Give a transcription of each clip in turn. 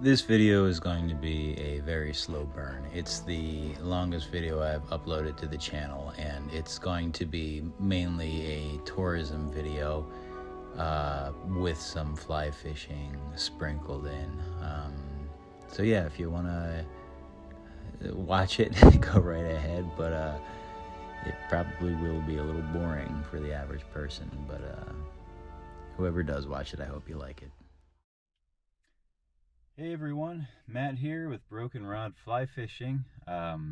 This video is going to be a very slow burn. It's the longest video I've uploaded to the channel, and it's going to be mainly a tourism video with some fly fishing sprinkled in. So yeah, if you want to watch it, go right ahead, but it probably will be a little boring for the average person, but whoever does watch it, I hope you like it. Hey everyone, Matt here with Broken Rod Fly Fishing. Alright,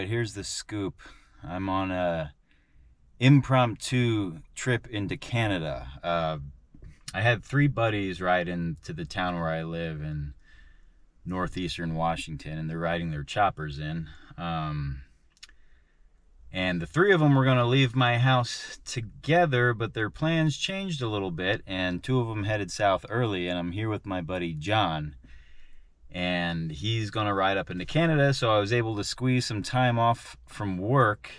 here's the scoop. I'm on a impromptu trip into Canada. I had 3 buddies ride into the town where I live in northeastern Washington, and they're riding their choppers in. And the 3 of them were going to leave my house together, but their plans changed a little bit, and 2 of them headed south early, and I'm here with my buddy John, and he's going to ride up into Canada. So I was able to squeeze some time off from work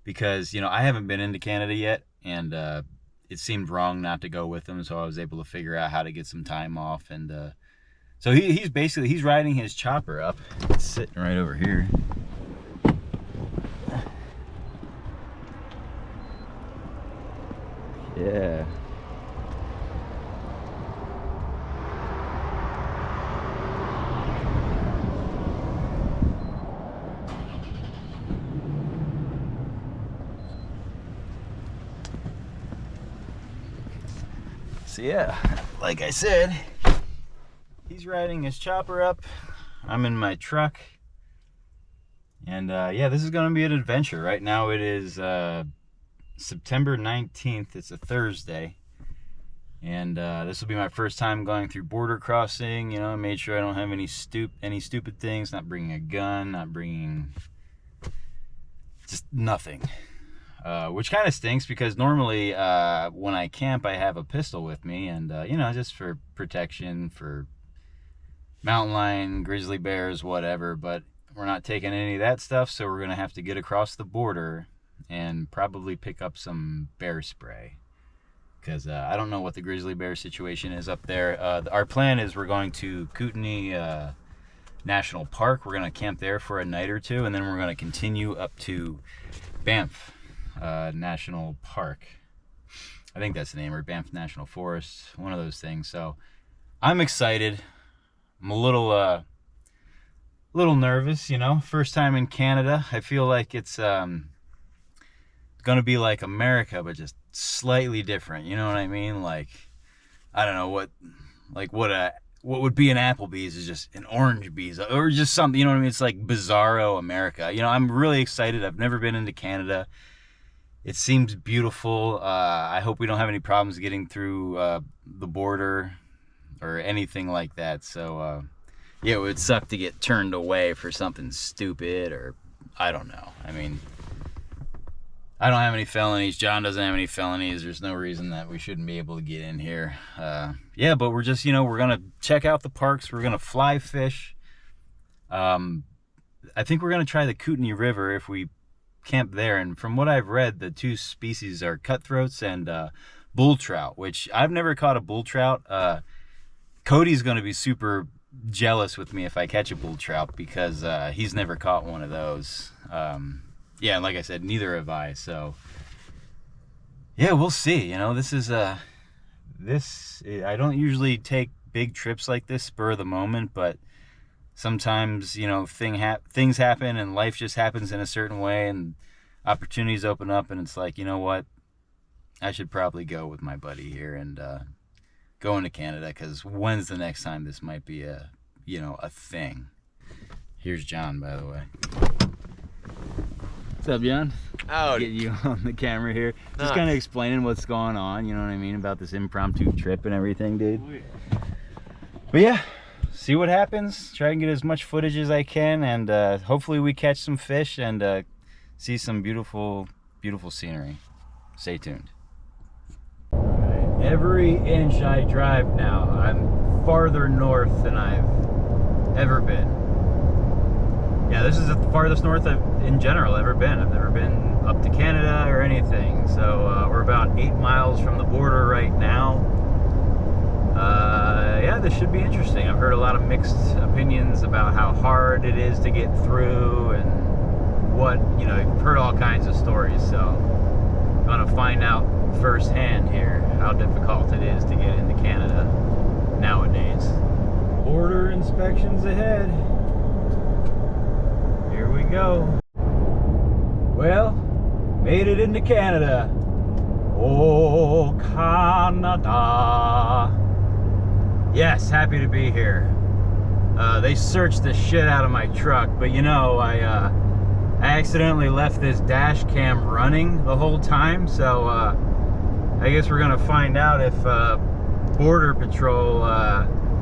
because, you know, I haven't been into Canada yet, and it seemed wrong not to go with him, so I was able to figure out how to get some time off. And so he's riding his chopper up. It's sitting right over here. Yeah. So yeah, like I said, he's riding his chopper up. I'm in my truck. And yeah, this is going to be an adventure. Right now it is September 19th. It's a Thursday, and this will be my first time going through border crossing. You know, I made sure I don't have any stupid things, not bringing a gun, not bringing just nothing, which kind of stinks because normally when I camp I have a pistol with me, and you know, just for protection, for mountain lion, grizzly bears, whatever. But we're not taking any of that stuff, so we're gonna have to get across the border and probably pick up some bear spray, because I don't know what the grizzly bear situation is up there. Our plan is we're going to Kootenay National Park. We're going to camp there for a night or 2, and then we're going to continue up to Banff National Park. I think that's the name, or Banff National Forest, one of those things. So I'm excited. I'm a little nervous, you know. First time in Canada. I feel like it's gonna be like America, but just slightly different, you know what I mean? Like, I don't know what would be an Applebee's is just an Orange Bees, or just something, you know what I mean? It's like bizarro America. You know, I'm really excited. I've never been into Canada. It seems beautiful. I hope we don't have any problems getting through the border or anything like that. So yeah, it would suck to get turned away for something stupid, or I don't know. I mean, I don't have any felonies. John doesn't have any felonies. There's no reason that we shouldn't be able to get in here. Yeah, but we're just, you know, we're going to check out the parks. We're going to fly fish. I think we're going to try the Kootenay River if we camp there. And from what I've read, the 2 species are cutthroats and bull trout, which I've never caught a bull trout. Cody's going to be super jealous with me if I catch a bull trout, because he's never caught one of those. Yeah, like I said, neither have I. So yeah, we'll see. You know, this is I don't usually take big trips like this spur of the moment, but sometimes, you know, things happen and life just happens in a certain way, and opportunities open up, and it's like, you know what, I should probably go with my buddy here and go into Canada, because when's the next time this might be a thing? Here's John, by the way. What's up, John? Howdy. Get you on the camera here. Just kind of explaining what's going on, you know what I mean, about this impromptu trip and everything, dude. Oh, yeah. But yeah, see what happens. Try and get as much footage as I can, and hopefully we catch some fish and see some beautiful, beautiful scenery. Stay tuned. Every inch I drive now, I'm farther north than I've ever been. Yeah, this is the farthest north I've, in general, ever been. I've never been up to Canada or anything. So we're about 8 miles from the border right now. Yeah, this should be interesting. I've heard a lot of mixed opinions about how hard it is to get through and what, you know, you've heard all kinds of stories. So I'm gonna find out firsthand here how difficult it is to get into Canada nowadays. Border inspections ahead. Here we go. Well, made it into Canada. Oh, Canada. Yes, happy to be here. They searched the shit out of my truck, but you know, I accidentally left this dash cam running the whole time, so I guess we're gonna find out if Border Patrol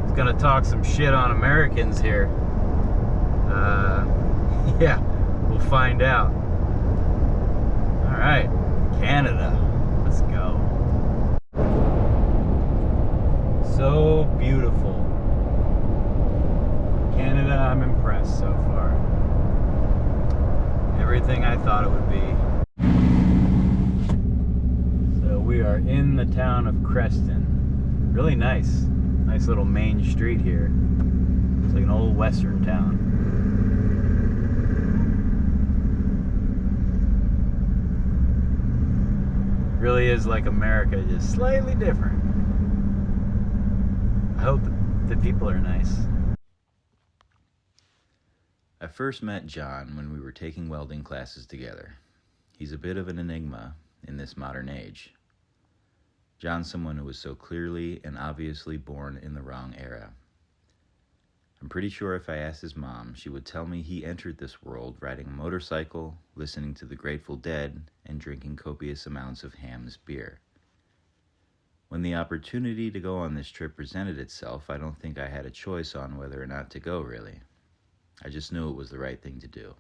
is gonna talk some shit on Americans here. Yeah, we'll find out. All right, Canada, let's go. So beautiful. Canada, I'm impressed so far. Everything I thought it would be. So we are in the town of Creston. Really nice. Nice little main street here. It's like an old western town. Really is like America, just slightly different. I hope the people are nice. I first met John when we were taking welding classes together. He's a bit of an enigma in this modern age. John's someone who was so clearly and obviously born in the wrong era. I'm pretty sure if I asked his mom, she would tell me he entered this world riding a motorcycle, listening to the Grateful Dead, and drinking copious amounts of Hamm's beer. When the opportunity to go on this trip presented itself, I don't think I had a choice on whether or not to go, really. I just knew it was the right thing to do.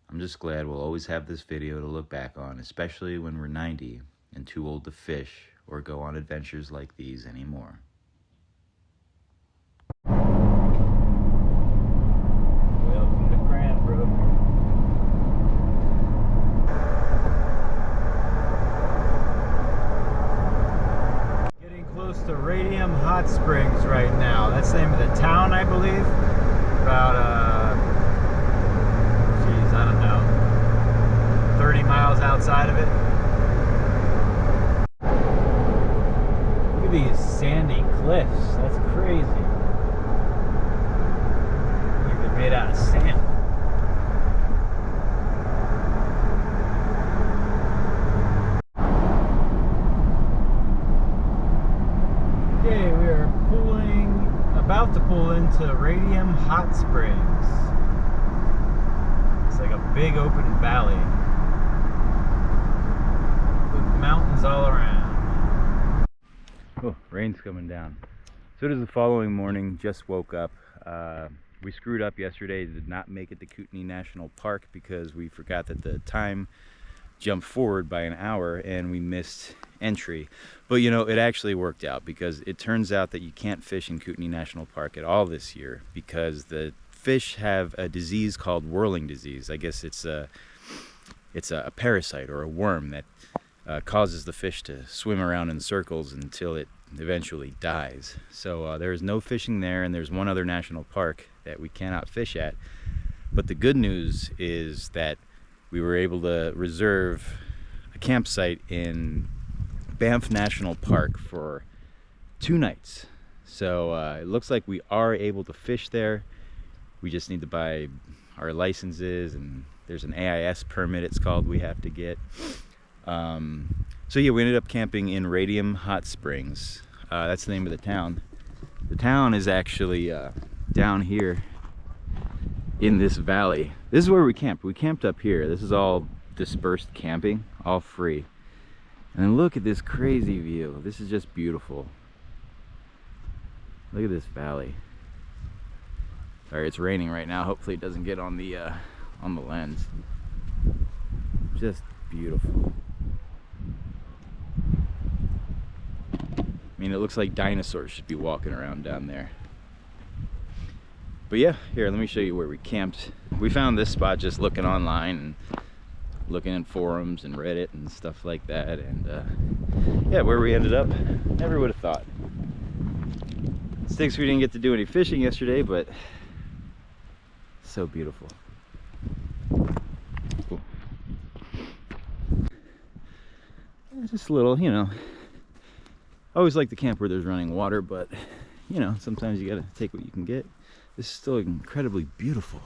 I'm just glad we'll always have this video to look back on, especially when we're 90 and too old to fish or go on adventures like these anymore. Welcome to Cranbrook. Getting close to Radium Hot Springs right now. That's the name of the town, I believe. About, geez, I don't know, 30 miles outside of it. Look at these sandy cliffs. That's crazy. Like they're made out of sand. Okay, we are about to pull into Radium Hot Springs. It's like a big open valley with mountains all around. Oh, rain's coming down. So it is the following morning, just woke up. We screwed up yesterday, did not make it to Kootenai National Park because we forgot that the time jumped forward by an hour and we missed entry. But you know, it actually worked out because it turns out that you can't fish in Kootenai National Park at all this year because the fish have a disease called whirling disease. I guess it's a parasite or a worm that causes the fish to swim around in circles until it eventually dies. So there is no fishing there, and there's one other national park that we cannot fish at. But the good news is that we were able to reserve a campsite in Banff National Park for 2 nights. So it looks like we are able to fish there. We just need to buy our licenses, and there's an AIS permit, it's called, we have to get. So yeah, we ended up camping in Radium Hot Springs. That's the name of the town. The town is actually down here in this valley. This is where we camped. We camped up here. This is all dispersed camping, all free. And then look at this crazy view. This is just beautiful. Look at this valley. Sorry, it's raining right now. Hopefully it doesn't get on the lens. Just beautiful. I mean, it looks like dinosaurs should be walking around down there. But yeah, here, let me show you where we camped. We found this spot just looking online and looking in forums and Reddit and stuff like that. And yeah, where we ended up, never would have thought. Stinks we didn't get to do any fishing yesterday, but so beautiful. Cool. Just a little, you know. I always like to camp where there's running water, but you know, sometimes you gotta take what you can get. This is still incredibly beautiful.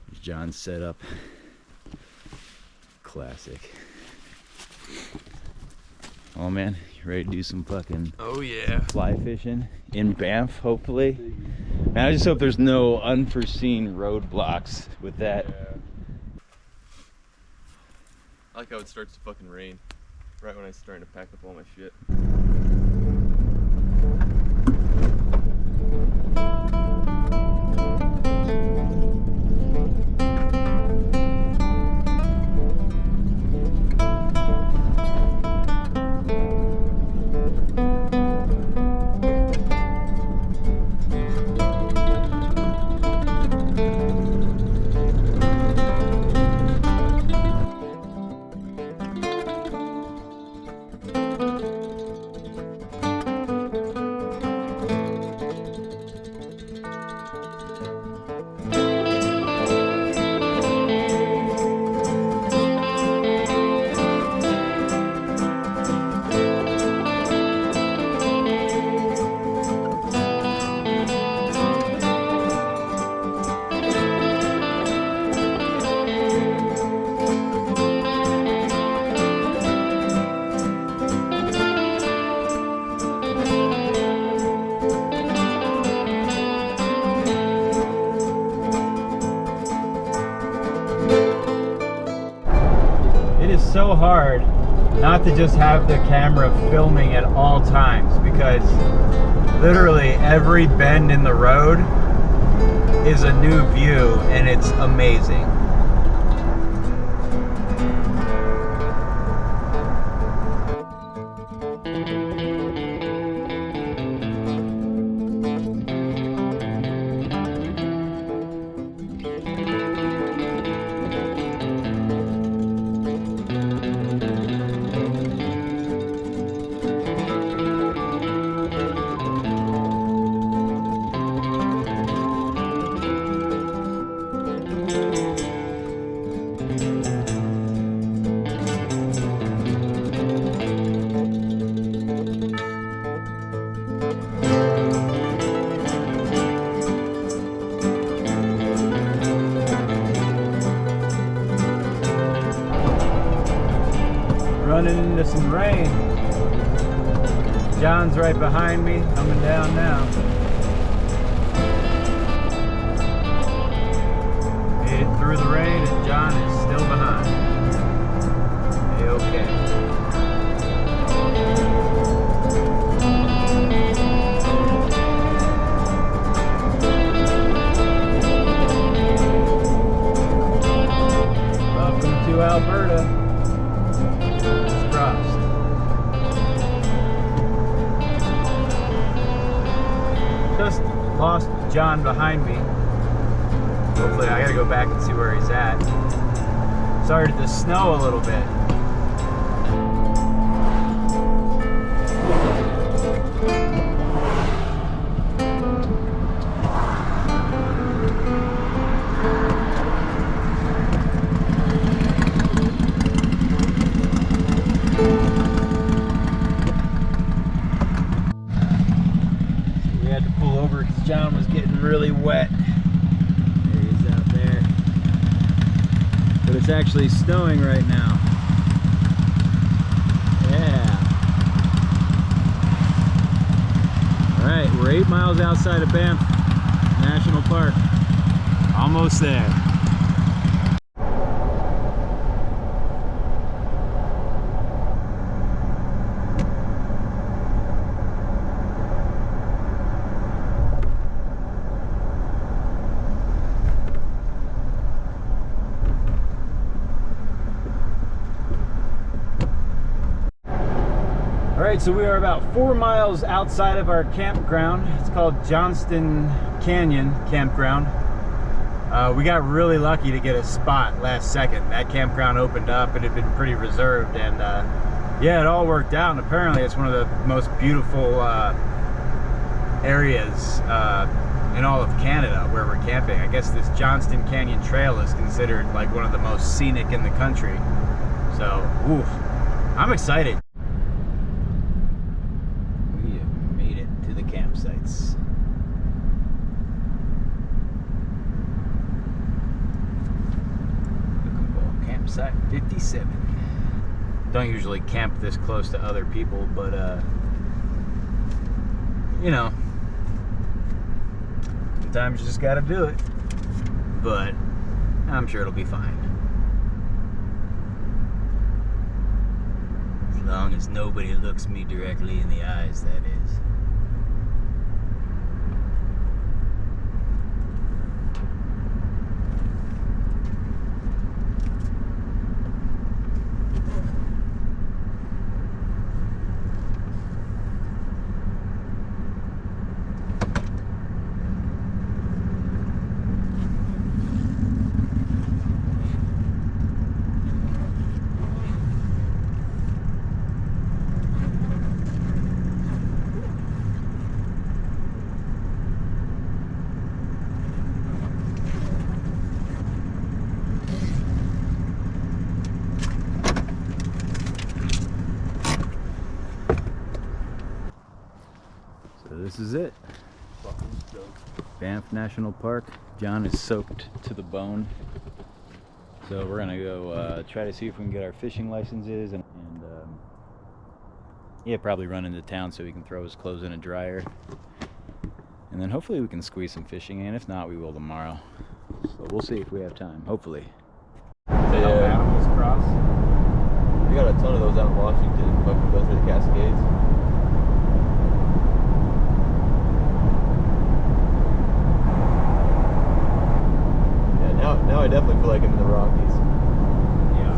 There's John's setup. Classic. Oh man, you ready to do some fucking fly fishing in Banff, hopefully? Man, I just hope there's no unforeseen roadblocks with that. Yeah. I like how it starts to fucking rain right when I'm starting to pack up all my shit. So hard not to just have the camera filming at all times, because literally every bend in the road is a new view and it's amazing. Running into some rain. John's right behind me, coming down now. Made it through the rain and John is still behind. A-okay. Welcome to Alberta. Just lost John behind me. Hopefully I gotta go back and see where he's at. Started to snow a little bit. John was getting really wet. There he is out there. But it's actually snowing right now. Yeah. Alright, we're 8 miles outside of Banff National Park. Almost there. Alright, so we are about 4 miles outside of our campground. It's called Johnston Canyon Campground. We got really lucky to get a spot last second. That campground opened up. It had been pretty reserved, and yeah, it all worked out. And apparently it's one of the most beautiful areas in all of Canada where we're camping. I guess this Johnston Canyon Trail is considered like one of the most scenic in the country. So, oof, I'm excited. We have made it to the campsites. Campsite 57. Don't usually camp this close to other people, but you know, sometimes you just gotta do it. But I'm sure it'll be fine. As long as nobody looks me directly in the eyes, that is. This is it. Banff National Park. John is soaked to the bone. So we're gonna go try to see if we can get our fishing licenses and yeah, probably run into town so he can throw his clothes in a dryer. And then hopefully we can squeeze some fishing in. If not, we will tomorrow. But we'll see if we have time, hopefully. Yeah. Animals cross. We got a ton of those out in Washington. Fucking go through the Cascades. Now I definitely feel like I'm in the Rockies. Yeah.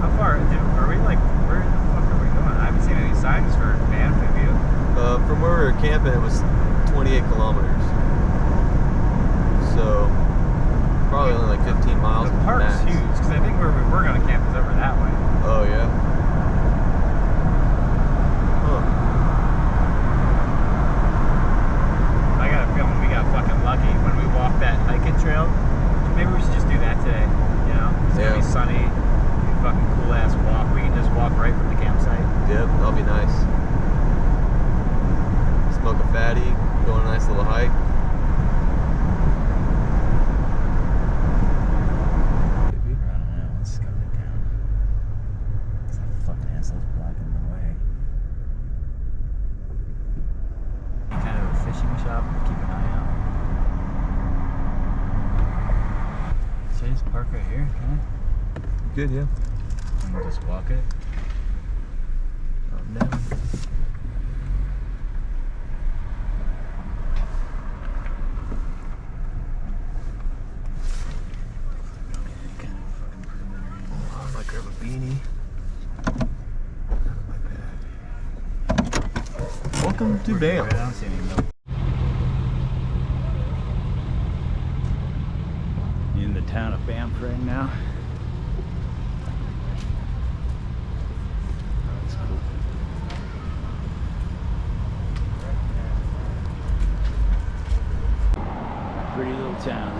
How far? Are we like, where the fuck are we going? I haven't seen any signs for Banff, have you? From where we were camping, it was 28 kilometers. So, probably only like 15 miles. The park's max. huge, because I think where we were going to camp is over that way. Oh, yeah? Huh. I got a feeling we got fucking lucky when we walked that hiking trail. Maybe we should just do that today. You know, it's gonna be sunny, be a fucking cool ass walk. We can just walk right from the campsite. Yep, that'll be nice. Smoke a fatty, go on a nice little hike. I don't know. Let's scout it down. That fucking asshole's blocking the way. Kind of a fishing shop. Keep an eye out. Should I just park right here? Can I? Good, yeah. And we'll just walk it. I'm down. Oh, I might grab a beanie. Welcome to Banff. I don't see any milk. In the town of Banff right now. That's cool. Pretty little town.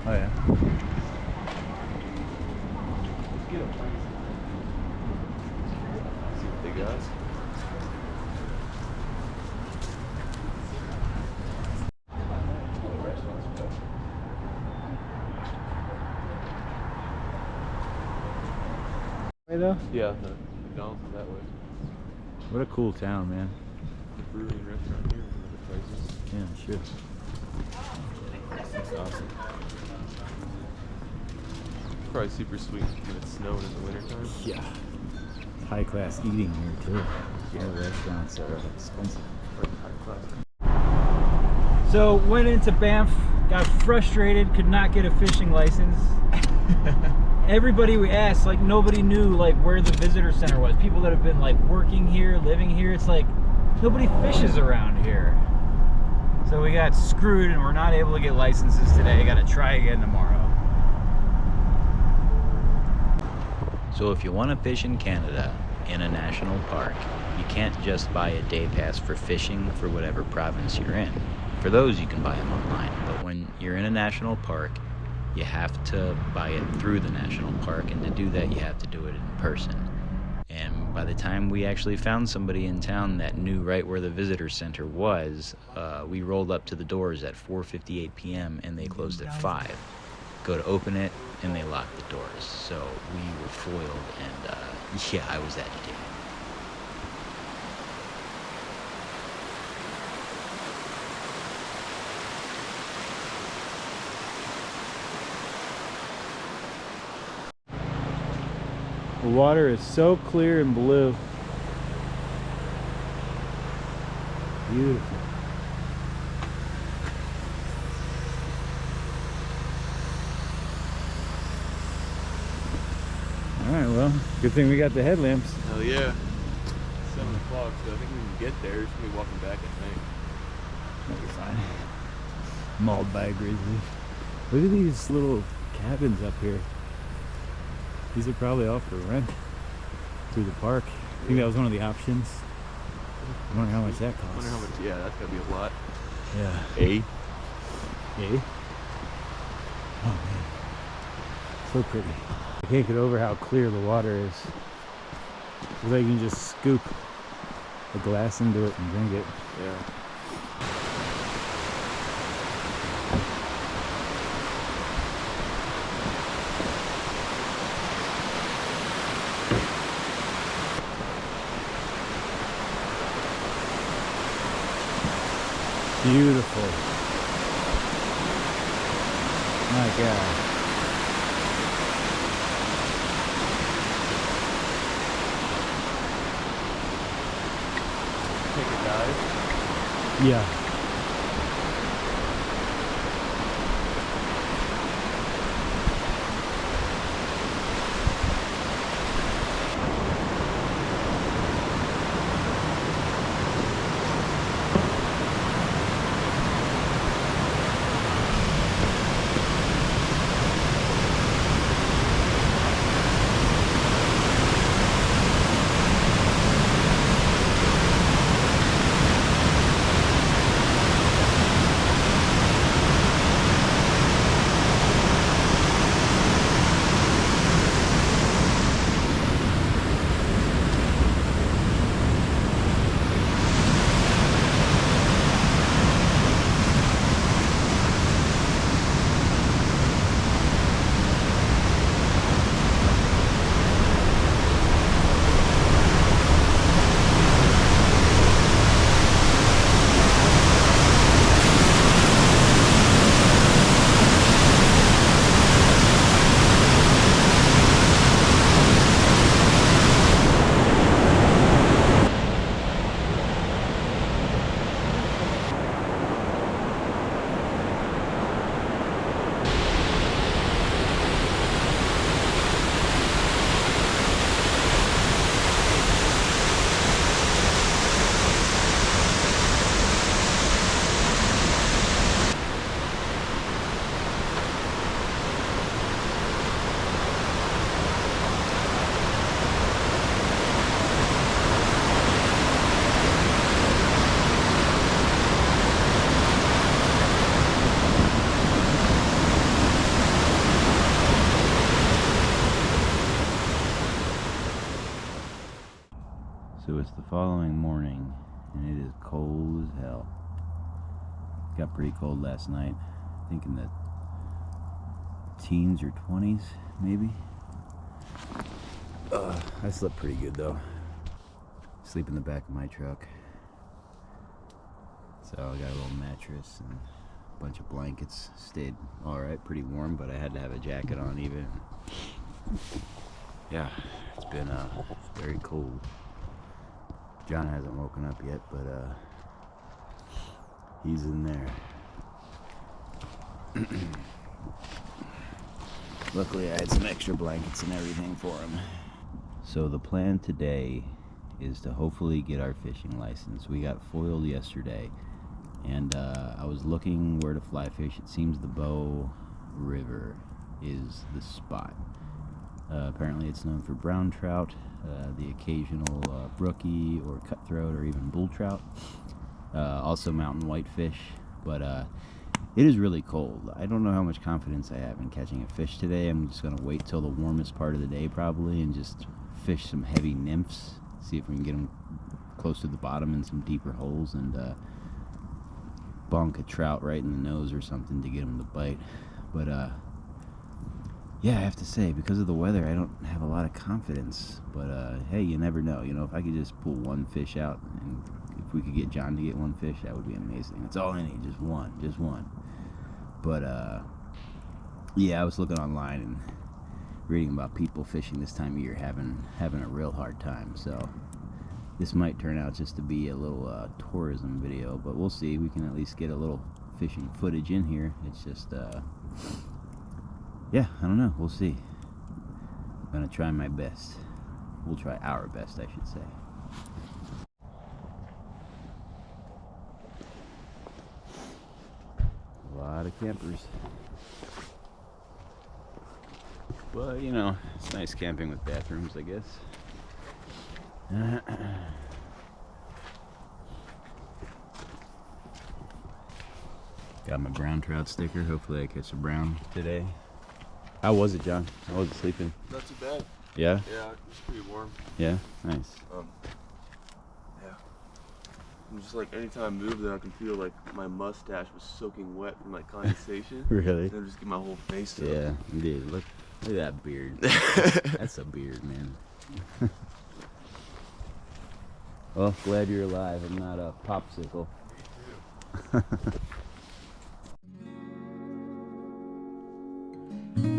Oh yeah. See what they got. Way though? Yeah, the McDonald's is that way. What a cool town, man. The brewery and restaurant here and other places. Yeah, sure. That's awesome. Probably super sweet when it's snowing in the wintertime. Yeah. High class eating here too. Yeah, restaurants are expensive. High class. So went into Banff, got frustrated, could not get a fishing license. Everybody we asked, like nobody knew like where the visitor center was. People that have been like working here, living here, it's like nobody fishes around here. So we got screwed and we're not able to get licenses today. Got to try again tomorrow. So if you want to fish in Canada in a national park, you can't just buy a day pass for fishing for whatever province you're in. For those, you can buy them online, but when you're in a national park, you have to buy it through the national park, and to do that, you have to do it in person. And by the time we actually found somebody in town that knew right where the visitor center was, we rolled up to the doors at 4:58 p.m. and they closed at 5. Go to open it, and they locked the doors. So we were foiled, and yeah, I was agitated. The water is so clear and blue. Beautiful. Alright, well, good thing we got the headlamps. Hell yeah. 7 o'clock, so I think we can get there. Just gonna be walking back at night. That'll be fine. Mauled by a grizzly. Look at these little cabins up here. These are probably all for rent through the park. I think that was one of the options. I wonder how much that costs. I wonder how much. Yeah, that's gotta be a lot. Yeah. A. Oh man. So pretty. I can't get over how clear the water is. It's like you can just scoop a glass into it and drink it. Yeah. Beautiful. My God. Take a dive. Yeah. So it's the following morning, and it is cold as hell. It got pretty cold last night. I think in the teens or 20s, maybe. I slept pretty good though. Sleep in the back of my truck. So I got a little mattress and a bunch of blankets. Stayed alright, pretty warm, but I had to have a jacket on even. Yeah, it's been very cold. John hasn't woken up yet, but he's in there. Luckily I had some extra blankets and everything for him. So the plan today is to hopefully get our fishing license. We got foiled yesterday, and I was looking where to fly fish. It seems the Bow River is the spot. Apparently it's known for brown trout, the occasional brookie or cutthroat or even bull trout. Also mountain whitefish, but it is really cold. I don't know how much confidence I have in catching a fish today. I'm just going to wait till the warmest part of the day probably and just fish some heavy nymphs, see if we can get them close to the bottom in some deeper holes, and bonk a trout right in the nose or something to get them to bite. But yeah, I have to say, because of the weather, I don't have a lot of confidence. But hey, you never know. You know, if I could just pull one fish out, and if we could get John to get one fish, that would be amazing. That's all I need, just one. But yeah, I was looking online and reading about people fishing this time of year having a real hard time. So this might turn out just to be a little tourism video, but we'll see. We can at least get a little fishing footage in here. It's just yeah, I don't know, we'll see. I'm gonna try my best. We'll try our best, I should say. A lot of campers. Well, you know, it's nice camping with bathrooms, I guess. Got my brown trout sticker. Hopefully I catch a brown today. How was it, John? I wasn't sleeping. Not too bad. Yeah? Yeah, it was pretty warm. Yeah? Nice. Yeah. I'm just like, anytime I move there, I can feel like my mustache was soaking wet from like condensation. Really? And just get my whole face up. Yeah, indeed. Look at that beard. That's a beard, man. Well, glad you're alive and not a popsicle. Me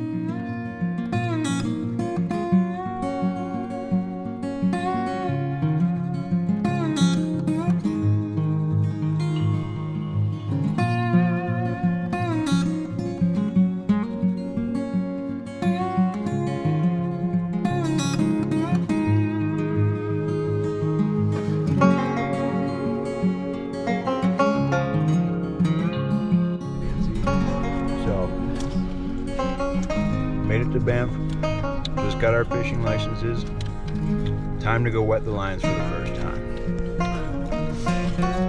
too. Made it to Banff. Just got our fishing licenses. Time to go wet the lines for the first time.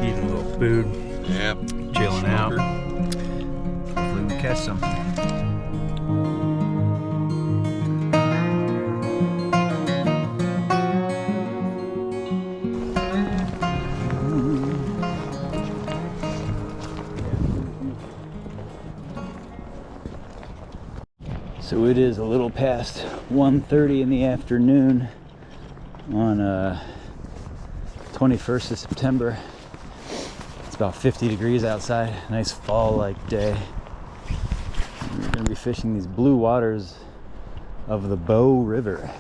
Eating a little food. Yep. Chilling out. Hopefully we catch something. So it is a little past 1:30 in the afternoon on 21st of September. It's about 50 degrees outside, nice fall-like day. And we're gonna be fishing these blue waters of the Bow River.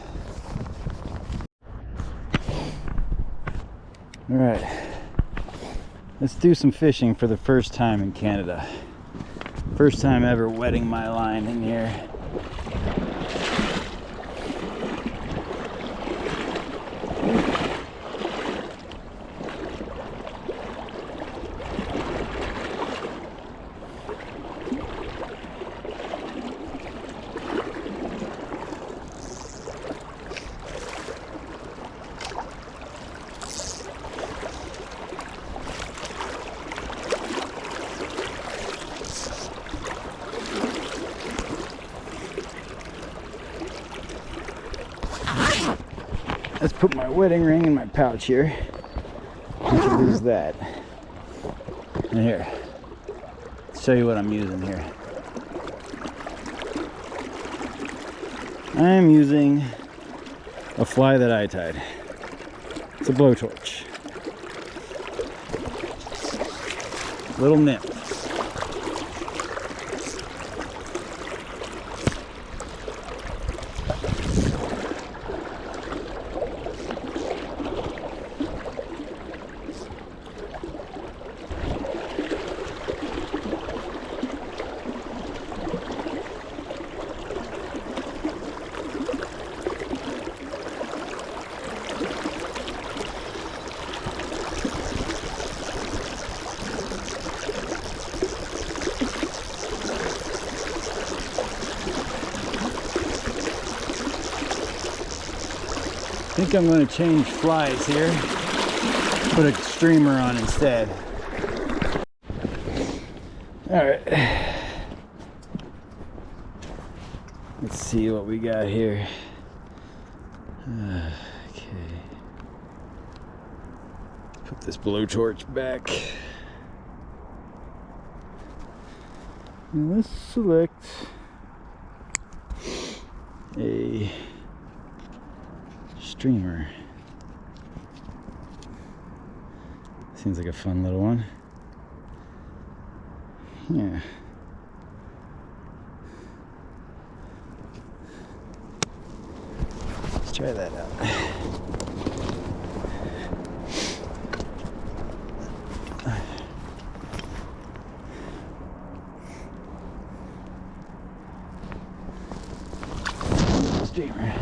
All right, let's do some fishing for the first time in Canada. First time ever wetting my line in here. Let's put my wedding ring in my pouch here. I can lose that. And here, let's show you what I'm using here. I am using a fly that I tied. It's a blowtorch. Little nymph. think I'm going to change flies here. Put a streamer on instead. All right. Let's see what we got here. Okay. Put this blowtorch back. And let's select a streamer. Seems like a fun little one. Yeah. Let's try that out. Streamer.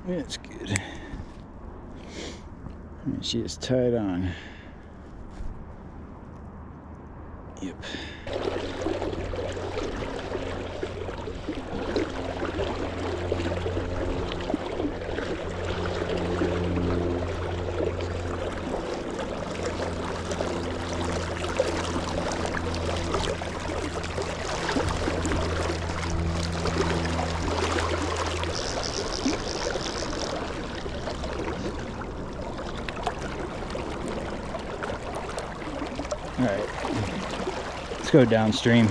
That's good. And she is tied on. Yep. All right, let's go downstream.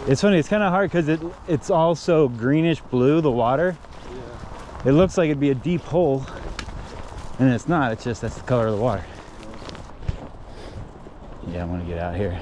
It's funny, it's kind of hard because it's also greenish blue, the water. Yeah. It looks like it'd be a deep hole, and it's not, it's just that's the color of the water. Yeah, I want to get out here.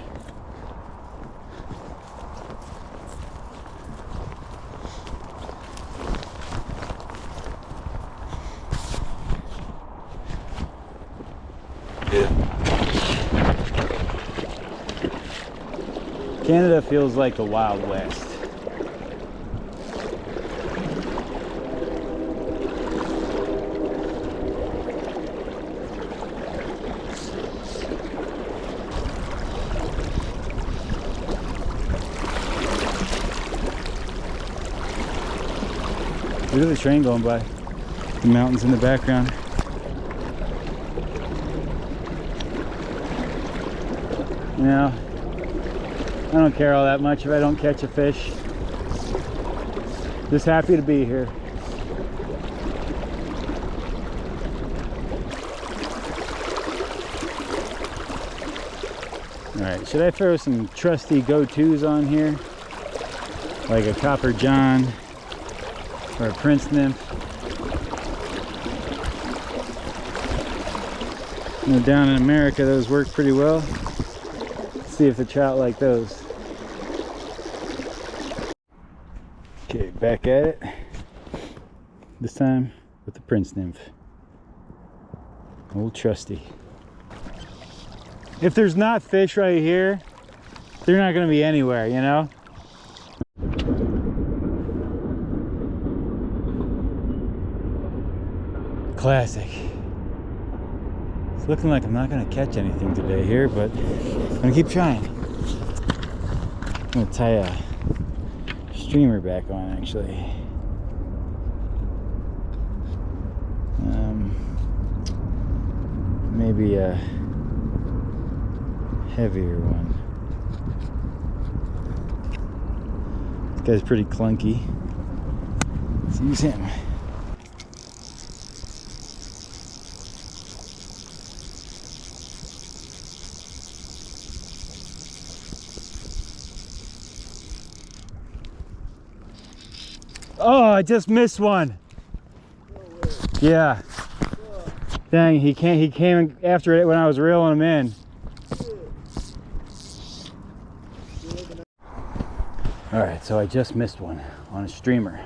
Canada feels like the Wild West. Look at the train going by. The mountains in the background. You know, I don't care all that much if I don't catch a fish. Just happy to be here. All right, should I throw some trusty go-tos on here? Like a Copper John or a Prince Nymph? You know, down in America, those work pretty well. Let's see if the trout like those. Okay, back at it. This time with the Prince Nymph. Old trusty. If there's not fish right here, they're not going to be anywhere, you know? Classic. It's looking like I'm not going to catch anything today here, but I'm going to keep trying. I'm going to tie a streamer back on, actually. Maybe a heavier one. This guy's pretty clunky. Let's use him. Oh, I just missed one. Yeah. Dang, he came after it when I was reeling him in. All right, so I just missed one on a streamer.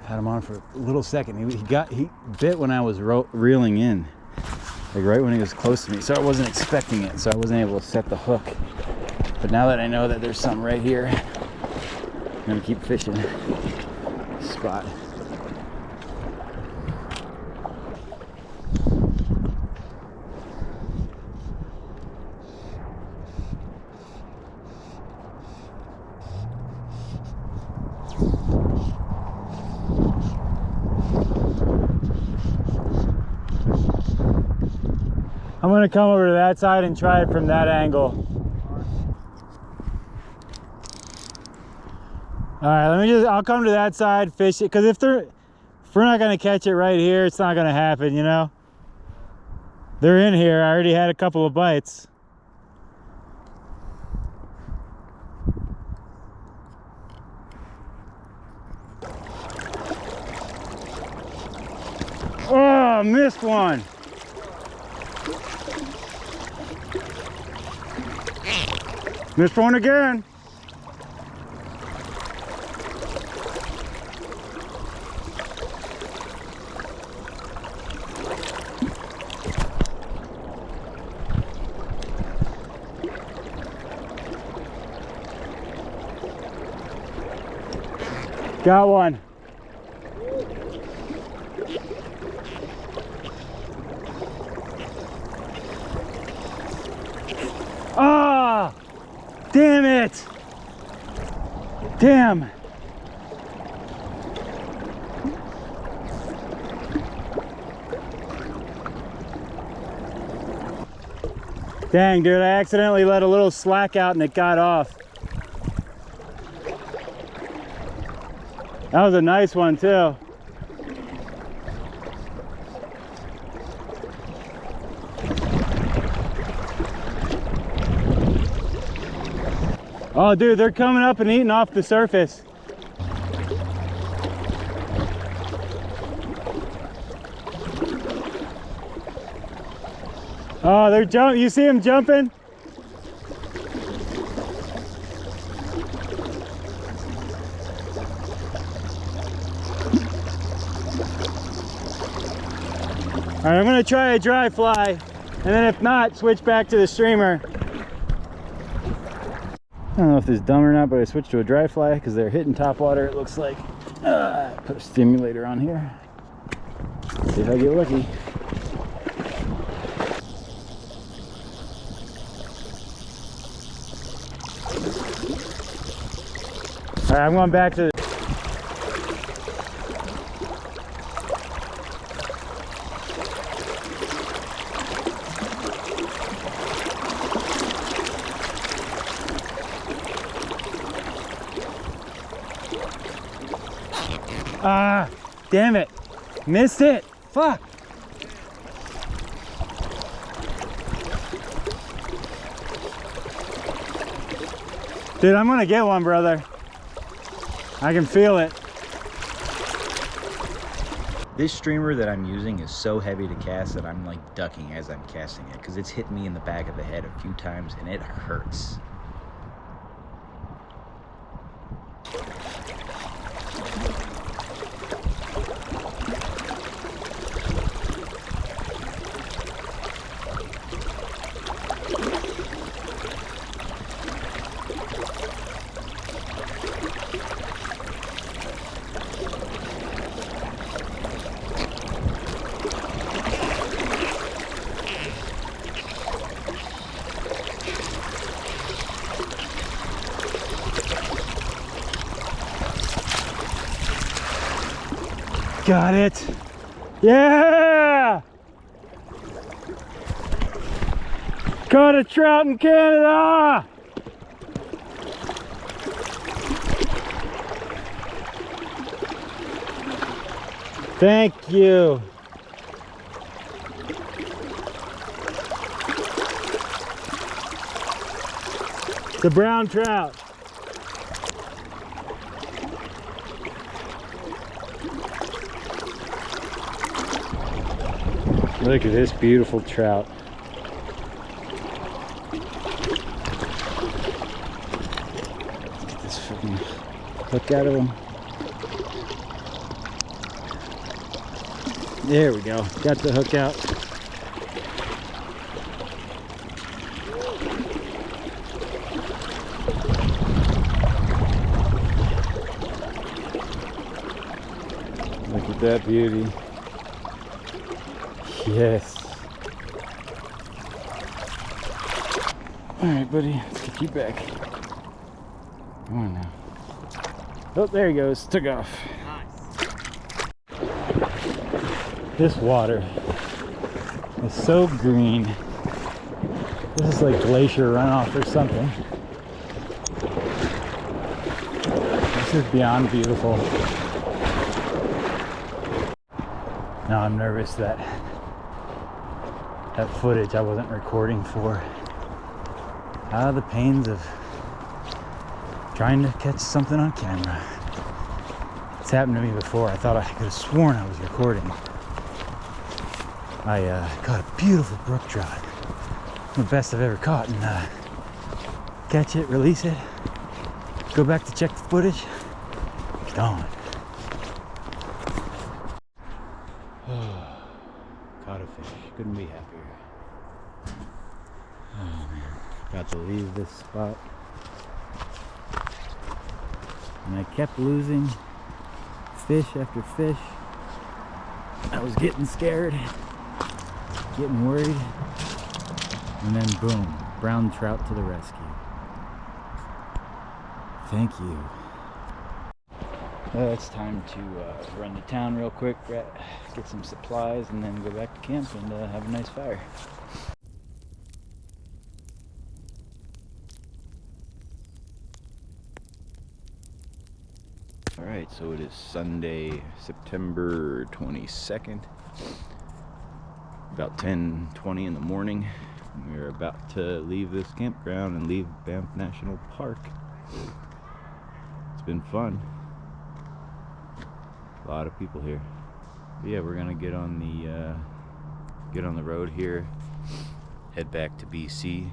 Had him on for a little second. He bit when I was reeling in, like right when he was close to me. So I wasn't expecting it, so I wasn't able to set the hook. But now that I know that there's something right here, I'm gonna keep fishing this spot. I'm gonna come over to that side and try it from that angle. All right, I'll come to that side, fish it, because if we're not gonna catch it right here, it's not gonna happen, you know? They're in here, I already had a couple of bites. Oh, missed one. Missed one again. Got one. Ah! Damn it! Damn! Dang, dude, I accidentally let a little slack out and it got off. That was a nice one too. Oh dude, they're coming up and eating off the surface. Oh, they're jumping. You see them jumping? All right, I'm gonna try a dry fly, and then if not, switch back to the streamer. I don't know if this is dumb or not, but I switched to a dry fly because they're hitting top water, it looks like. Put a stimulator on here. See if I get lucky. All right, I'm going back to the... Ah, damn it. Missed it. Fuck. Dude, I'm gonna get one, brother. I can feel it. This streamer that I'm using is so heavy to cast that I'm like ducking as I'm casting it because it's hit me in the back of the head a few times and it hurts. Got it. Yeah! Caught a trout in Canada! Thank you. The brown trout. Look at this beautiful trout. Get this fucking hook out of him. There we go. Got the hook out. Look at that beauty. Yes. Alright, buddy. Let's get you back. Come on now. Oh, there he goes. Took off. This water is so green. This is like glacier runoff or something. This is beyond beautiful. Now I'm nervous that footage I wasn't recording for. The pains of trying to catch something on camera. It's happened to me before. I thought I could have sworn I was recording. I caught a beautiful brook trout. The best I've ever caught. And catch it, release it, go back to check the footage. Gone. Caught a fish. Couldn't be happier. Oh man. Got to leave this spot. And I kept losing fish after fish. I was getting scared. Getting worried, and then boom, brown trout to the rescue. Thank you. It's time to run to town real quick, get some supplies, and then go back to camp and have a nice fire. Alright, so it is Sunday, September 22nd. About 10:20 in the morning. We're about to leave this campground and leave Banff National Park. It's been fun. A lot of people here. But yeah, we're gonna get on the road here, head back to BC,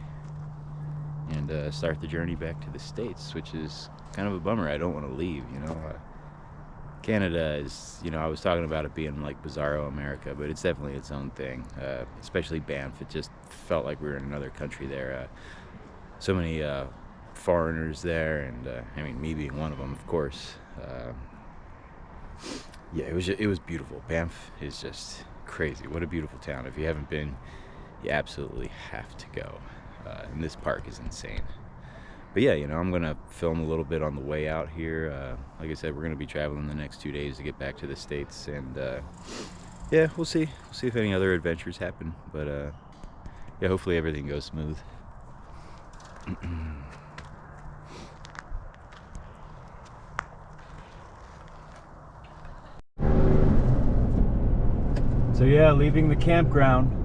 and start the journey back to the States, which is kind of a bummer. I don't want to leave, you know. Canada is, you know, I was talking about it being like Bizarro America, but it's definitely its own thing, especially Banff. It just felt like we were in another country there. So many foreigners there, and I mean, me being one of them, of course. Yeah, it was beautiful. Banff is just crazy. What a beautiful town. If you haven't been, you absolutely have to go. And this park is insane. But yeah, you know, I'm gonna film a little bit on the way out here. Like I said, we're gonna be traveling the next 2 days to get back to the States, and yeah, we'll see if any other adventures happen. But yeah, hopefully everything goes smooth. So yeah, leaving the campground.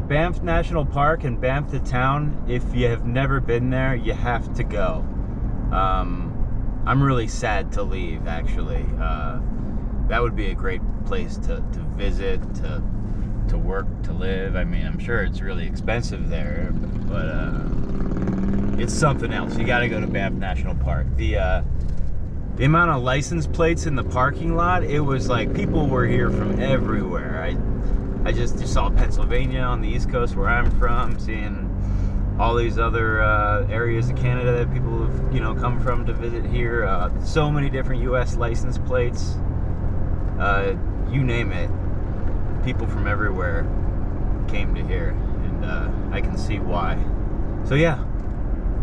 Banff National Park and Banff the town, if you have never been there, you have to go. I'm really sad to leave, actually. That would be a great place to visit, to work, to live. I mean, I'm sure it's really expensive there, but it's something else. You gotta go to Banff National Park. The amount of license plates in the parking lot, it was like people were here from everywhere. I just saw Pennsylvania on the East Coast where I'm from, seeing all these other areas of Canada that people have, you know, come from to visit here. So many different U.S. license plates. You name it. People from everywhere came to here, and I can see why. So yeah,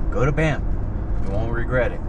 go to Banff. You won't regret it.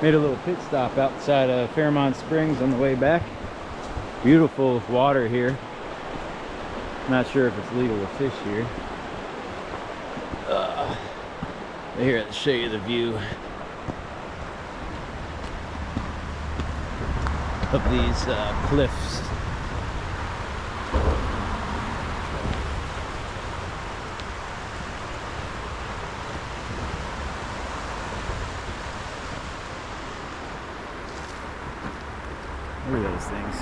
Made a little pit stop outside of Fairmont Springs on the way back. Beautiful water here. Not sure if it's legal to fish here. Here, I'll show you the view of these cliffs. Look at those things.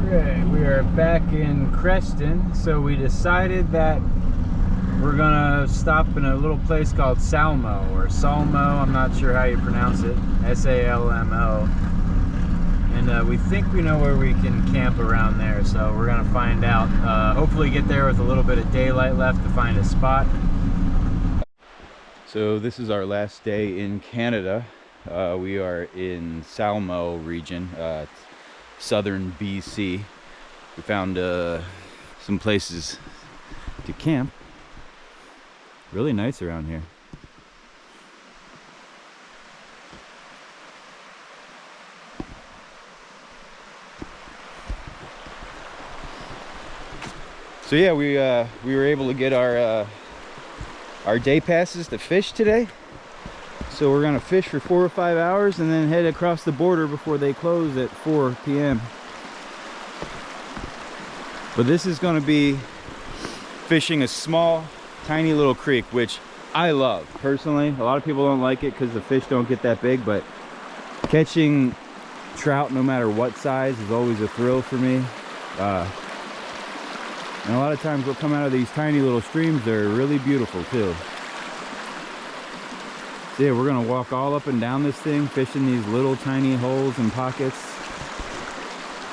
Okay, we are back in Creston, so we decided that we're gonna stop in a little place called Salmo, or Salmo, I'm not sure how you pronounce it, S-A-L-M-O. And we think we know where we can camp around there, so we're gonna find out. Hopefully get there with a little bit of daylight left to find a spot. So this is our last day in Canada. We are in Salmo region, southern BC. We found some places to camp. Really nice around here. So yeah, we were able to get our day passes to fish today. So we're gonna fish for 4 or 5 hours and then head across the border before they close at 4 p.m. But this is gonna be fishing a small, tiny little creek, which I love personally. A lot of people don't like it because the fish don't get that big, but catching trout, no matter what size, is always a thrill for me. And a lot of times we'll come out of these tiny little streams. They're really beautiful too. So yeah, we're gonna walk all up and down this thing, fishing these little tiny holes and pockets.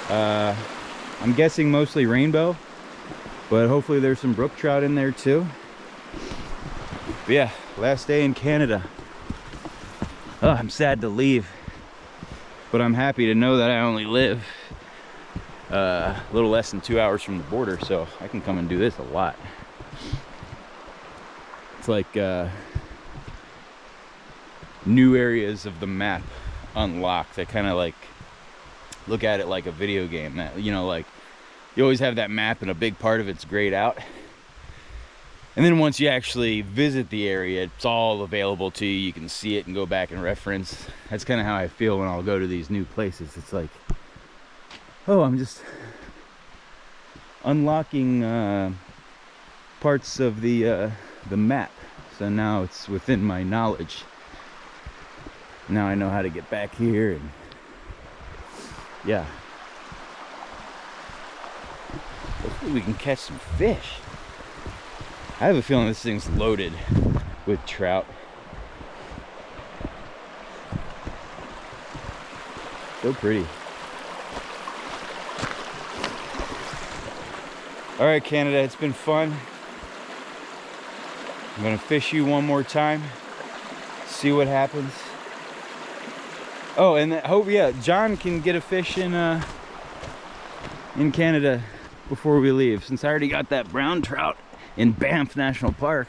I'm guessing mostly rainbow, but hopefully there's some brook trout in there too. But yeah, last day in Canada. Oh, I'm sad to leave, but I'm happy to know that I only live a little less than 2 hours from the border, so I can come and do this a lot. It's like new areas of the map unlocked. I kind of like look at it like a video game, that, you know, like you always have that map and a big part of it's grayed out, and then once you actually visit the area, it's all available to you. You can see it and go back and reference. That's kind of how I feel when I'll go to these new places. It's like, oh, I'm just unlocking parts of the map. So now it's within my knowledge. Now I know how to get back here, and yeah. Hopefully we can catch some fish. I have a feeling this thing's loaded with trout. So pretty. All right, Canada, it's been fun. I'm gonna fish you one more time, see what happens. Oh, and hope, yeah, John can get a fish in Canada before we leave, since I already got that brown trout in Banff National Park.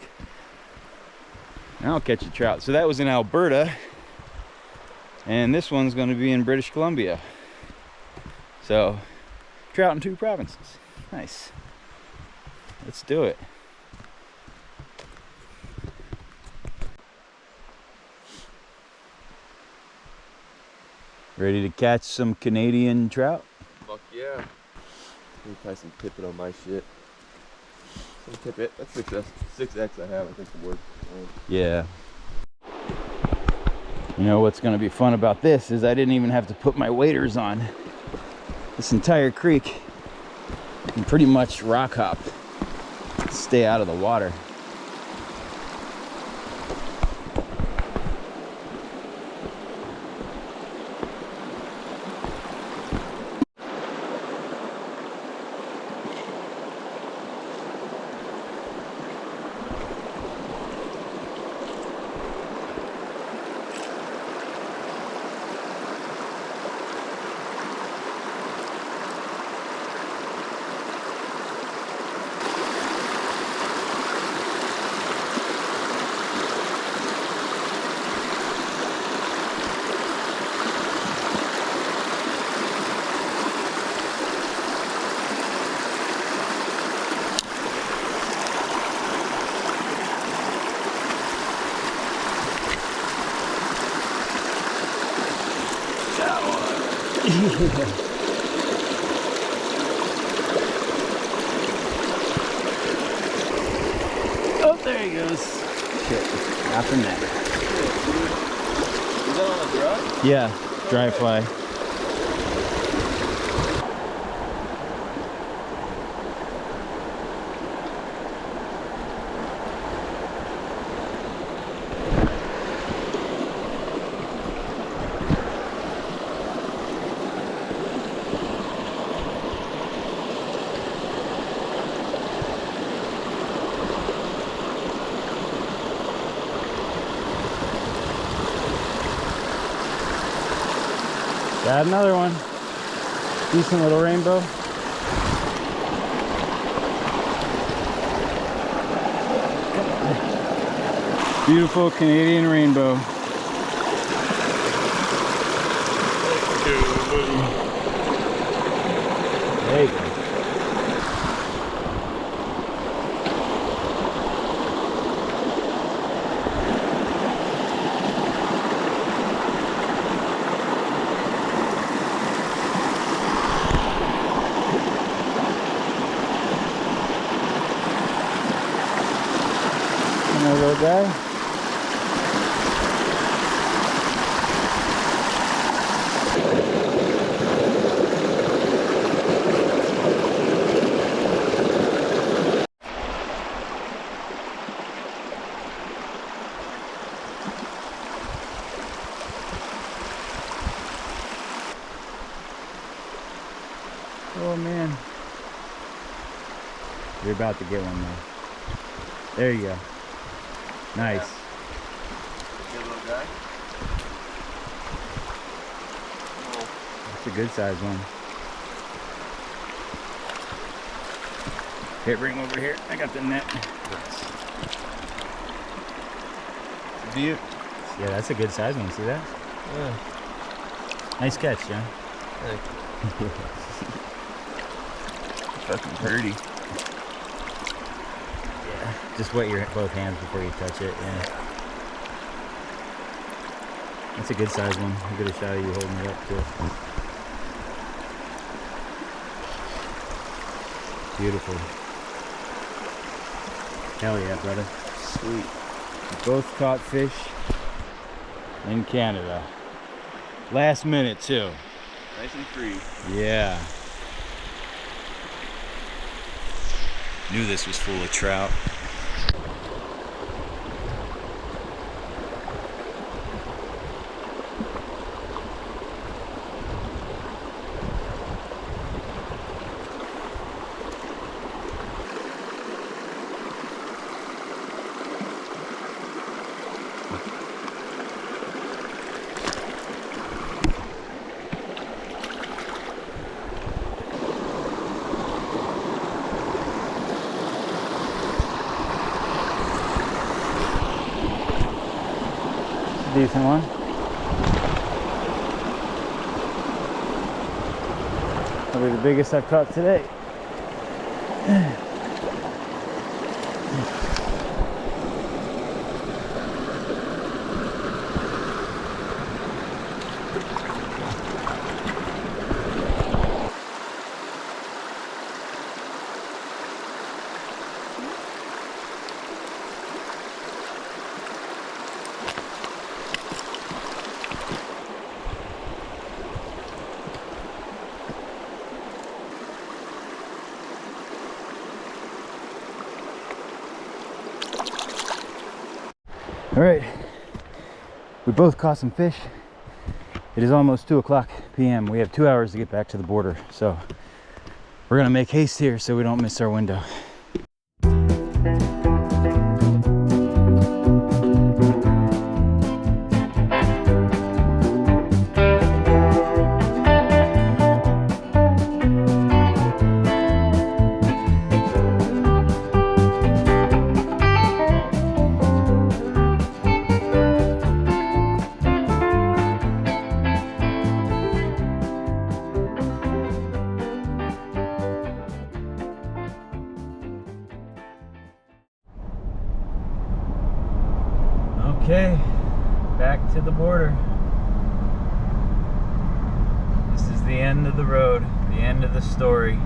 Now I'll catch a trout. So that was in Alberta, and this one's gonna be in British Columbia. So, trout in 2 provinces. Nice. Let's do it. Ready to catch some Canadian trout? Fuck yeah. Let me tie some tippet on my shit. Some tippet. That's 6X I have, I think will work. Yeah. You know what's gonna be fun about this is I didn't even have to put my waders on. This entire creek, you can pretty much rock hop, stay out of the water. Oh, there he goes. Shit, nothing there. Is that on the dry? Yeah, dry fly. Got another one. Decent little rainbow. Beautiful Canadian rainbow. There you go. Another little guy. Oh man. You're about to get one though. There you go. Nice. Good little guy. Oh, That's a good size one. Here, bring him over here. I got the net. view. Yeah, that's a good size one. See that? Yeah. Nice catch, John. Fucking pretty. Yeah. Just wet your both hands before you touch it. Yeah. That's a good size one. I'll get a shot of you holding it up too. Beautiful. Hell yeah, brother. Sweet. We both caught fish in Canada. Last minute too. Nice and free. Yeah. Knew this was full of trout. Decent one. Probably the biggest I've caught today. All right, we both caught some fish. It is almost 2:00 p.m. We have 2 hours to get back to the border, so we're gonna make haste here so we don't miss our window. Okay, back to the border. This is the end of the road, the end of the story.